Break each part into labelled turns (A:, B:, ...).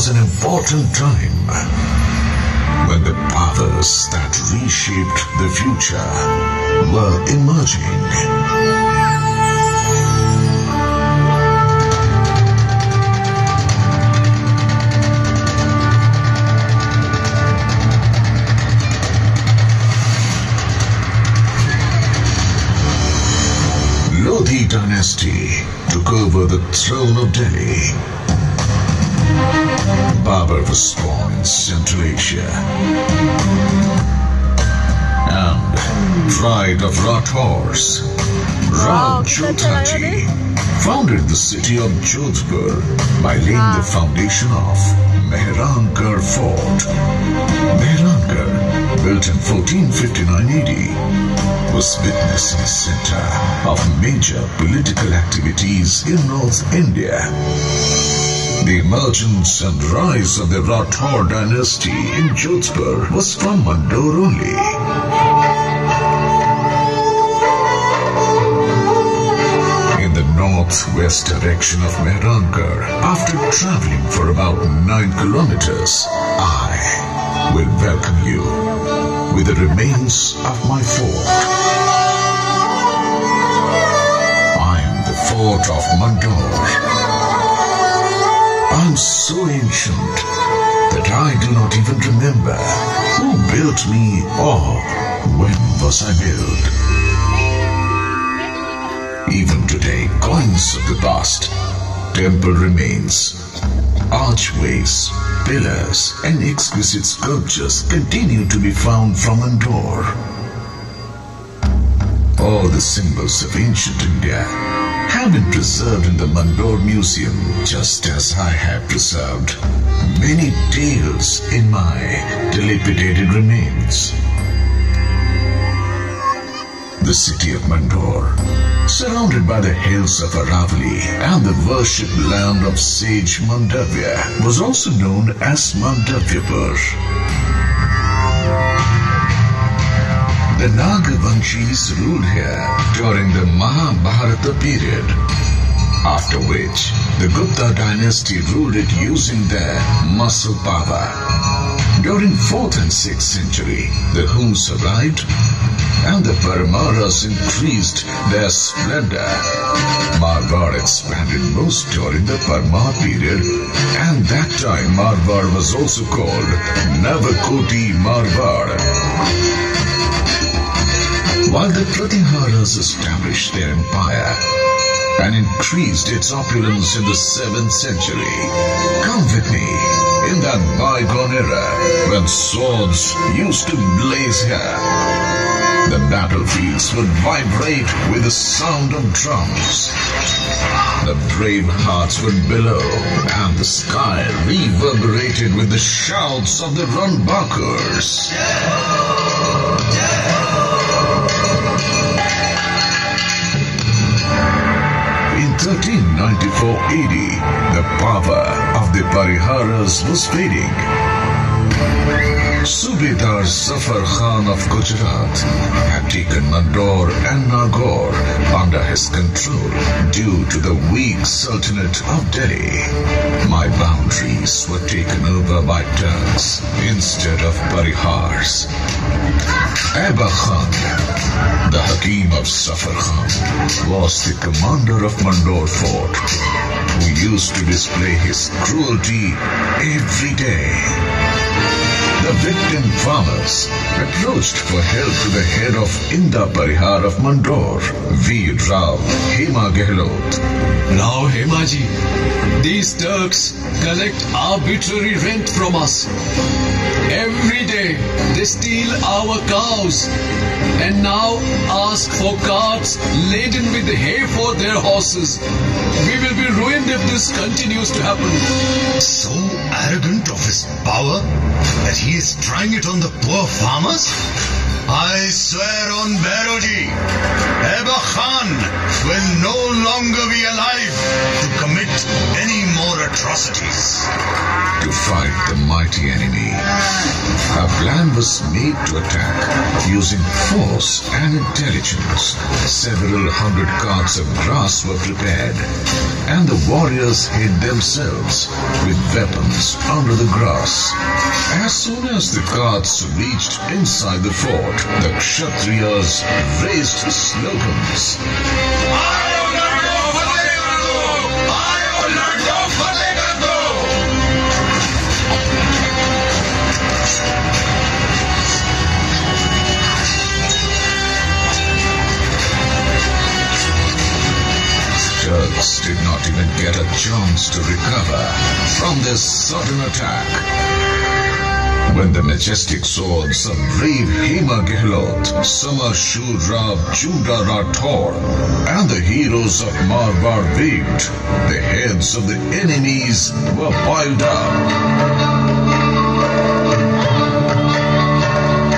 A: was an important time when the powers that reshaped the future were emerging. Lodi dynasty took over the throne of Delhi. Babur was born in Central Asia and pride of Rathors, Rao Jodhaji founded the city of Jodhpur by laying the foundation of Mehrangarh Fort. Mehrangarh, built in 1459 AD, was witnessing a center of major political activities in North India. The emergence and rise of the Rathore dynasty in Jodhpur was from Mandore only. In the northwest direction of Mehrangarh, after traveling for about 9 kilometers, I will welcome you with the remains of my fort. I am the fort of Mandore. I am so ancient that I do not even remember who built me or when was I built. Even today, coins of the past, temple remains, archways, pillars and exquisite sculptures continue to be found from Mandore. All the symbols of ancient India have been preserved in the Mandore Museum, just as I have preserved many tales in my dilapidated remains. The city of Mandore, surrounded by the hills of Aravali and the worship land of sage Mandavya, was also known as Mandavyapur. The Nagavanshis ruled here during the Mahabharata period, after which the Gupta dynasty ruled it using their muscle power. During 4th and 6th century, the Huns arrived and the Paramaras increased their splendor. Marwar expanded most during the Parmar period, and that time Marwar was also called Navakoti Marwar. While the Pratiharas established their empire and increased its opulence in the 7th century, come with me in that bygone era when swords used to blaze here. The battlefields would vibrate with the sound of drums. The brave hearts would bellow, and the sky reverberated with the shouts of the Ranbakars. In 1394 AD, the power of the Pariharas was fading. Subedar Zafar Khan of Gujarat had taken Mandore and Nagaur under his control due to the weak Sultanate of Delhi. My boundaries were taken over by Turks instead of Parihars. Eba Khan, the Hakim of Zafar Khan, was the commander of Mandore Fort, who used to display his cruelty every day. The victim farmers approached for help to the head of Inda Parihar of Mandore, Veer Rao Hema Gehlot.
B: Now, Hemaji, these Turks collect arbitrary rent from us. Every day they steal our cows and now ask for carts laden with hay for their horses. We will be ruined if this continues to happen.
C: So arrogant of his power that he is trying it on the poor farmers? I swear on Bairoji, Eba Khan will no longer be alive to commit any more atrocities.
A: To fight the mighty enemy, a plan was made to attack using force and intelligence. Several hundred carts of grass were prepared, and the warriors hid themselves with weapons under the grass. As soon as the carts reached inside the fort, the Kshatriyas raised slogans. Turks did not even get a chance to recover from this sudden attack. When the majestic swords of brave Hema Gehlot, Samashur Rav Chunda Rathor, and the heroes of Marwar waved, the heads of the enemies were piled up.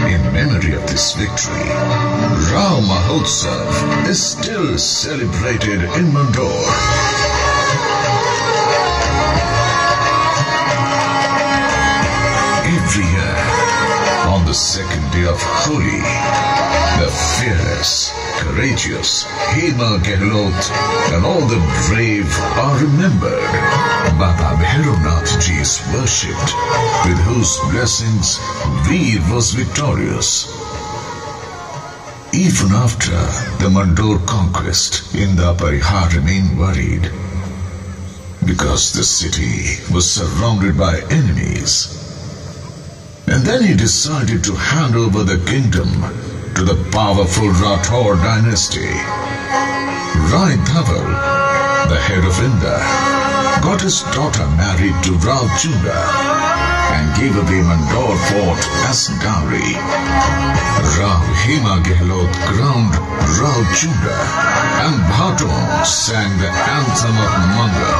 A: In memory of this victory, Rao Mahotsav is still celebrated in Mandore. Every year, on the second day of Holi, the fearless, courageous Hema Gehlot and all the brave are remembered. Baba Bhairavnath Ji is worshipped, with whose blessings Veer was victorious. Even after the Mandore conquest, Inda Parihar remained worried because the city was surrounded by enemies. And then he decided to hand over the kingdom to the powerful Rathor dynasty. Rai Dhaval, the head of Inda, got his daughter married to Rao Chunda and gave away Mandore fort as dowry. Rao Hema Gehlot crowned Rao Chunda, and Bhaton sang the anthem of Mangal.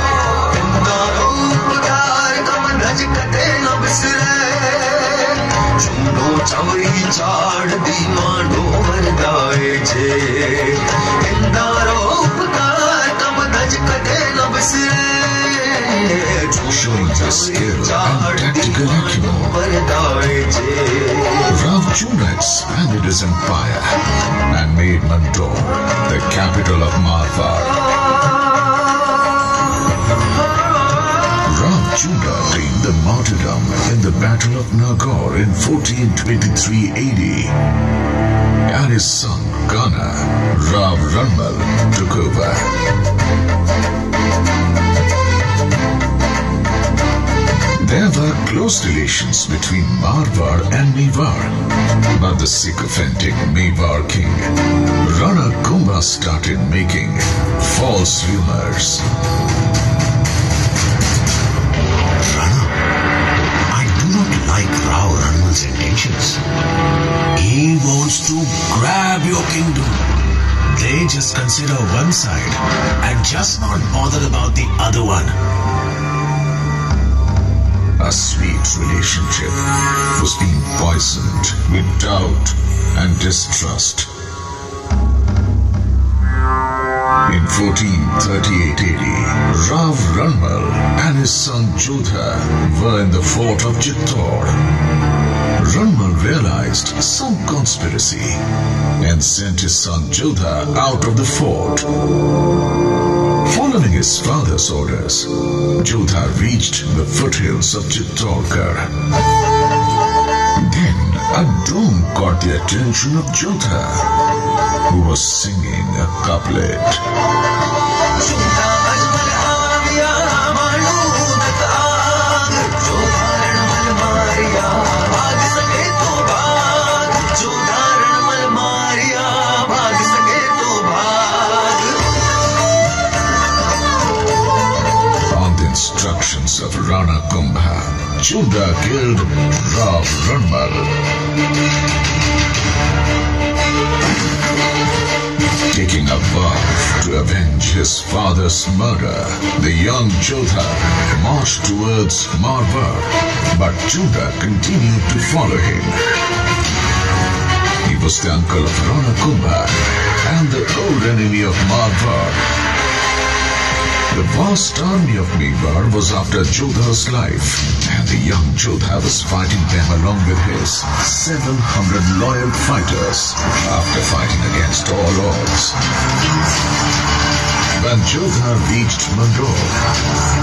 A: Showing his skill and tactical acumen, Rao Chunda expanded his empire and made Mandore the capital of Marwar. Rao Chunda gained the martyrdom in the Battle of Nagaur in 1423 AD, and his son Kana, Rao Ranmal, took over. There were close relations between Marwar and Mewar, but the sycophantic Mewar king, Rana Kumbha, started making false rumors.
C: Rana, I do not like Rao Ranmal's intentions.
D: He wants to grab your kingdom. They just consider one side and just not bother about the other one.
A: A sweet relationship was being poisoned with doubt and distrust. In 1438 AD, Rao Ranmal and his son Jodha were in the fort of Chittor. Ranmal realized some conspiracy and sent his son Jodha out of the fort. Following his father's orders, Jodha reached the foothills of Chittorgarh. Then a drone caught the attention of Jodha, who was singing a couplet. Instructions of Rana Kumbha, Chunda killed Rao Ranmal. Taking a vow to avenge his father's murder, the young Jodha marched towards Marwar, but Chunda continued to follow him. He was the uncle of Rana Kumbha and the old enemy of Marwar. The vast army of Mewar was after Jodha's life, and the young Jodha was fighting them along with his 700 loyal fighters after fighting against all odds. When Jodha reached Mandore,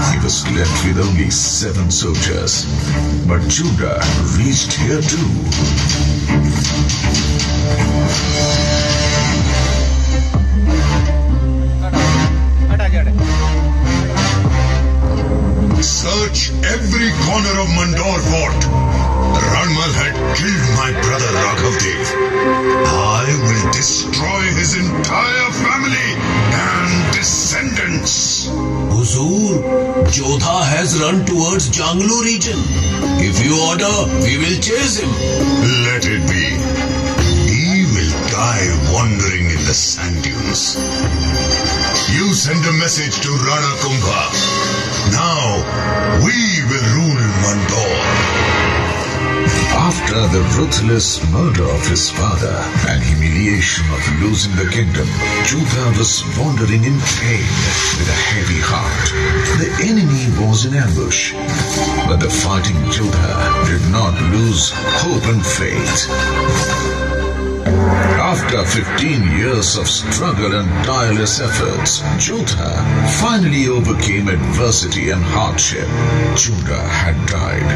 A: he was left with only 7 soldiers. But Jodha reached here too.
C: Search every corner of Mandore fort. Ranmal had killed my brother Raghavdev. I will destroy his entire family and descendants.
D: Huzur, Jodha has run towards Janglo region. If you order, we will chase him.
C: Let it be. He will die wandering in the sand dunes. You send a message to Rana Kumbha. Now, we will rule Mandore.
A: After the ruthless murder of his father and humiliation of losing the kingdom, Jodha was wandering in pain with a heavy heart. The enemy was in ambush, but the fighting Jodha did not lose hope and faith. After 15 years of struggle and tireless efforts, Jodha finally overcame adversity and hardship. Jodha had died,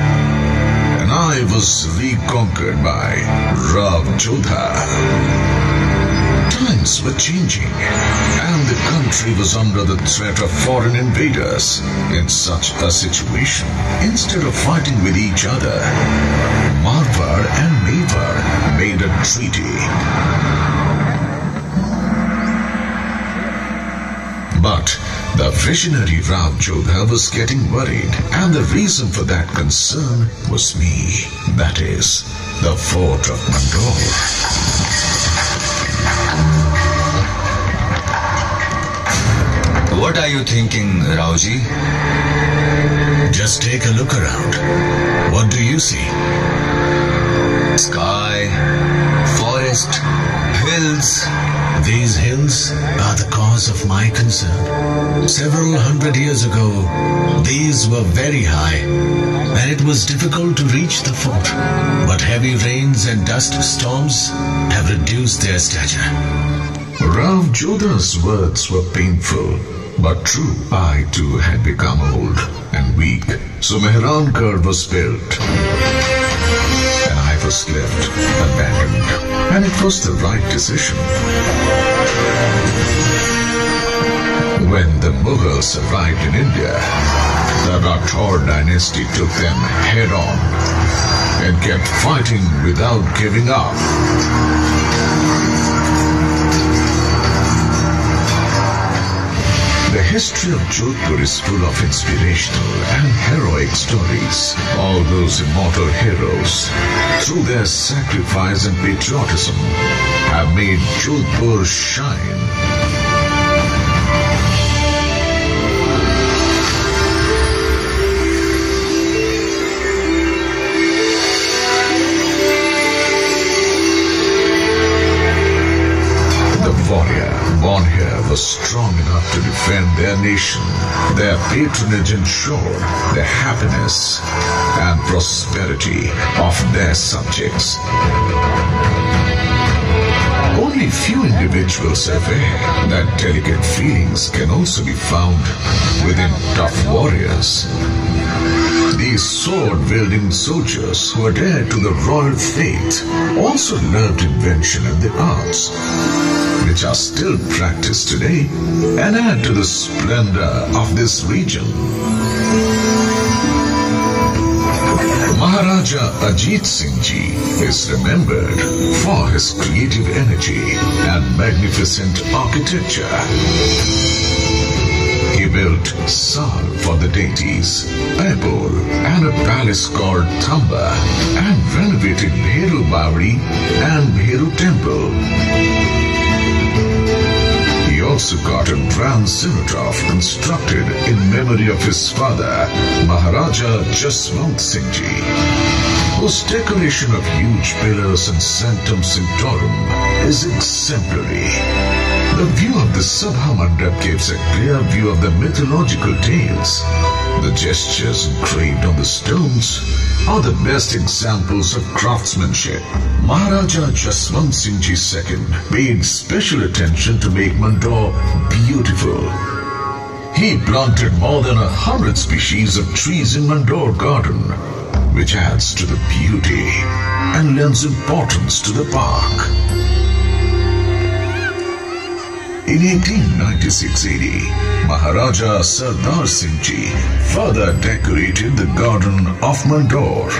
A: and I was reconquered by Rav Jodha. Times were changing, and the country was under the threat of foreign invaders. In such a situation, instead of fighting with each other, Marwar and Mewar made a treaty. But the visionary Rav Jodha was getting worried, and the reason for that concern was me. That is, the fort of Mandore.
E: What are you thinking, Rauji?
D: Just take a look around. What do you see?
E: Sky, forest, hills.
D: These hills are the cause of my concern. Several hundred years ago, these were very high, and it was difficult to reach the fort. But heavy rains and dust storms have reduced their stature.
A: Rav Jodha's words were painful, but true. I too had become old and weak, so Mehrankar was built, and I was left abandoned. And it was the right decision. When the Mughals arrived in India, the Rathore dynasty took them head on and kept fighting without giving up. The history of Jodhpur is full of inspirational and heroic stories. All those immortal heroes, through their sacrifice and patriotism, have made Jodhpur shine. Warrior born here was strong enough to defend their nation. Their patronage ensured the happiness and prosperity of their subjects. Only few individuals are aware that delicate feelings can also be found within tough warriors. These sword-wielding soldiers who adhered to the royal faith also loved invention and the arts, which are still practiced today and add to the splendor of this region. Maharaja Ajit Singh Ji is remembered for his creative energy and magnificent architecture. He built Sal for the deities, Paibol, and a palace called Thamba, and renovated Bheru Bawri and Bheru Temple. He also got a grand cenotaph constructed in memory of his father, Maharaja Jaswant Singh Ji, whose decoration of huge pillars and sanctum sanctorum is exemplary. The view of the Sabha Mandap gives a clear view of the mythological tales. The gestures engraved on the stones are the best examples of craftsmanship. Maharaja Jaswant Singh Ji II paid special attention to make Mandore beautiful. He planted more than 100 species of trees in Mandore garden, which adds to the beauty and lends importance to the park. In 1896-80, Maharaja Sardar Singh Ji further decorated the garden of Mandore.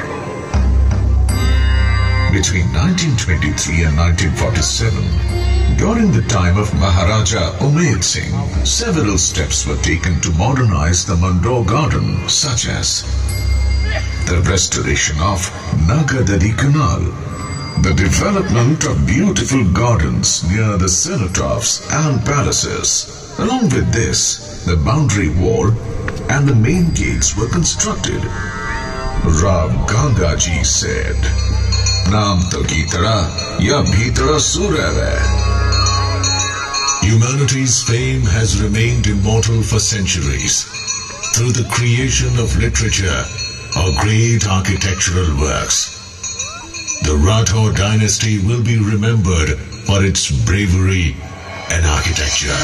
A: Between 1923 and 1947, during the time of Maharaja Umed Singh, several steps were taken to modernize the Mandore garden, such as the restoration of Nagadadi Canal, the development of beautiful gardens near the cenotaphs and palaces. Along with this, the boundary wall and the main gates were constructed. Ram Gangaji said, "Naam to Gitara, ya bhitara surave."
D: Humanity's fame has remained immortal for centuries through the creation of literature or great architectural works. The Rathore dynasty will be remembered for its bravery and architecture.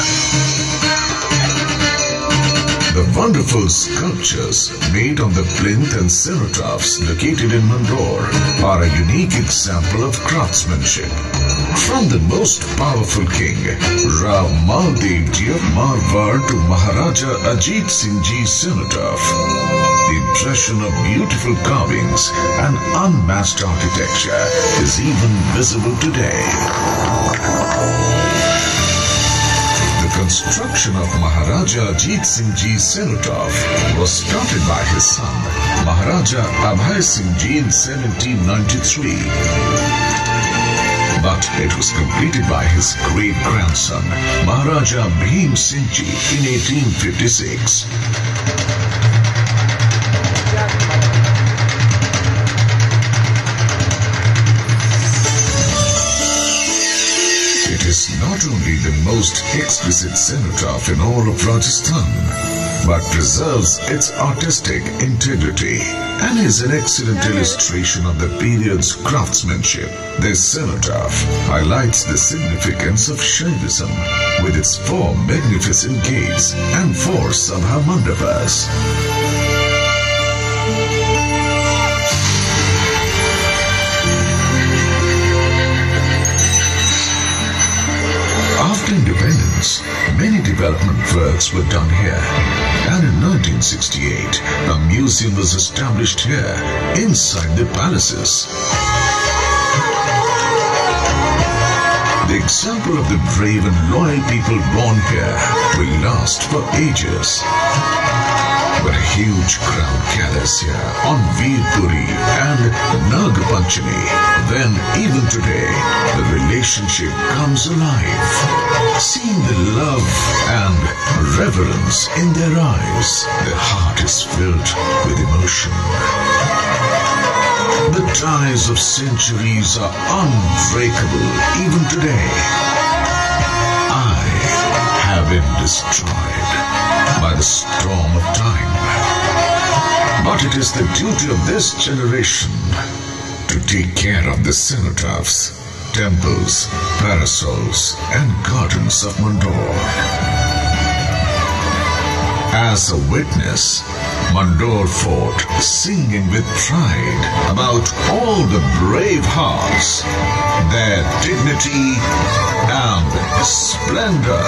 A: The wonderful sculptures made on the plinth and cenotaphs located in Mandore are a unique example of craftsmanship. From the most powerful king, Rao Maldev Ji of Marwar, to Maharaja Ajit Singh Ji's cenotaph, the impression of beautiful carvings and unmatched architecture is even visible today. The construction of Maharaja Ajit Singh Ji's cenotaph was started by his son, Maharaja Abhay Singh Ji, in 1793. But it was completed by his great-grandson, Maharaja Bhim Singh Ji, in 1856. It is not only the most exquisite cenotaph in all of Rajasthan, but preserves its artistic integrity and is an excellent illustration of the period's craftsmanship. This cenotaph highlights the significance of Shaivism with its 4 magnificent gates and 4 Sabha Mandapas. After independence, many development works were done here, and in 1968, a museum was established here, inside the palaces. The example of the brave and loyal people born here will last for ages. But a huge crowd gathers here on Veerpuri and Nag Panchami, when even today the relationship comes alive. Seeing the love and reverence in their eyes, the heart is filled with emotion. The ties of centuries are unbreakable even today. I have been destroyed by the storm of time. But it is the duty of this generation to take care of the cenotaphs, temples, parasols, and gardens of Mandore. As a witness, Mandore Fort singing with pride about all the brave hearts, their dignity and splendor.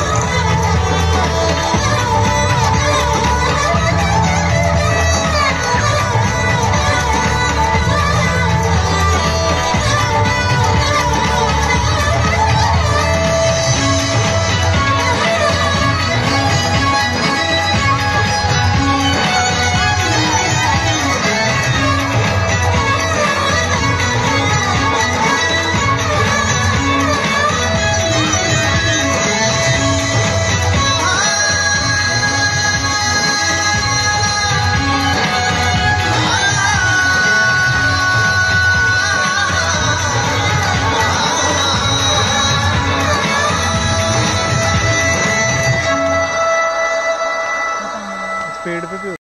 F: पेड़ पे भी